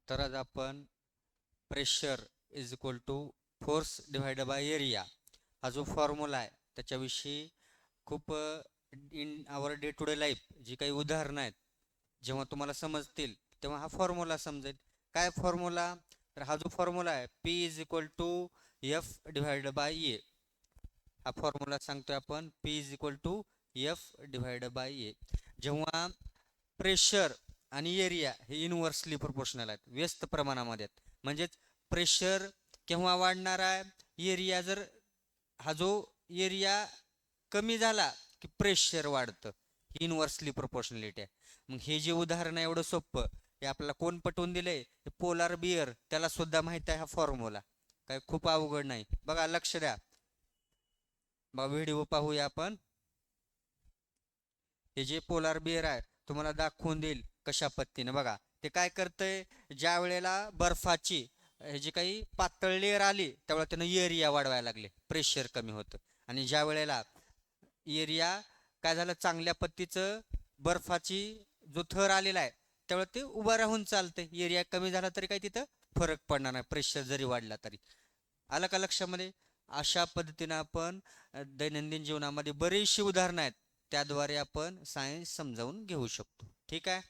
तर आज आपण pressure is equal to force divided by area हा जो फॉर्म्युला आहे त्याच्याविषयी खूप in our day to day life जी काही उदाहरणं आहेत जेव्हा तुम्हाला समजतील तेव्हा हा फॉर्म्युला समजेल. काय फॉर्म्युला? तर हा जो फॉर्म्युला आहे P is equal to F divided by A. हा फॉर्म्युला सांगतोय आपण P is equal to F divided by A. जेव्हा प्रेशर आणि एरिया हे इनव्हर्सली प्रोपोर्शनल आहेत, व्यस्त प्रमाणामध्ये आहेत. म्हणजेच प्रेशर केव्हा वाढणार आहे? एरिया जर हा जो एरिया कमी झाला की प्रेशर वाढतं. ही इनव्हर्सली प्रोपोर्शनलिटी आहे. मग हे जे उदाहरण आहे एवढं सोपं हे आपल्याला कोण पटवून दिलंय? पोलार बिअर, त्याला सुद्धा माहित आहे हा फॉर्म्युला. काय खूप अवघड नाही. बघा लक्ष द्या, बघा व्हिडिओ पाहूया आपण. हे जे पोलार बिअर आहे तुम्हाला दाखवून देईल कशा पद्धतीने. बघा ते काय करतंय, ज्या वेळेला बर्फाची हे जी काही पातळ लेअर आली त्यावेळेला त्यानं एरिया वाढवायला लागले, प्रेशर कमी होतं. आणि ज्या वेळेला एरिया काय झालं, चांगल्या पद्धतीचं बर्फाची जो थर आलेला आहे त्यावेळेला ते उभं राहून चालतंय. एरिया कमी झाला तरी काही तिथं फरक पडणार नाही, प्रेशर जरी वाढला तरी. आलं का लक्षामध्ये? अशा पद्धतीनं आपण दैनंदिन जीवनामध्ये बरीचशी उदाहरणं आहेत त्याद्वारे आपण सायन्स समजावून घेऊ शकतो. ठीक आहे.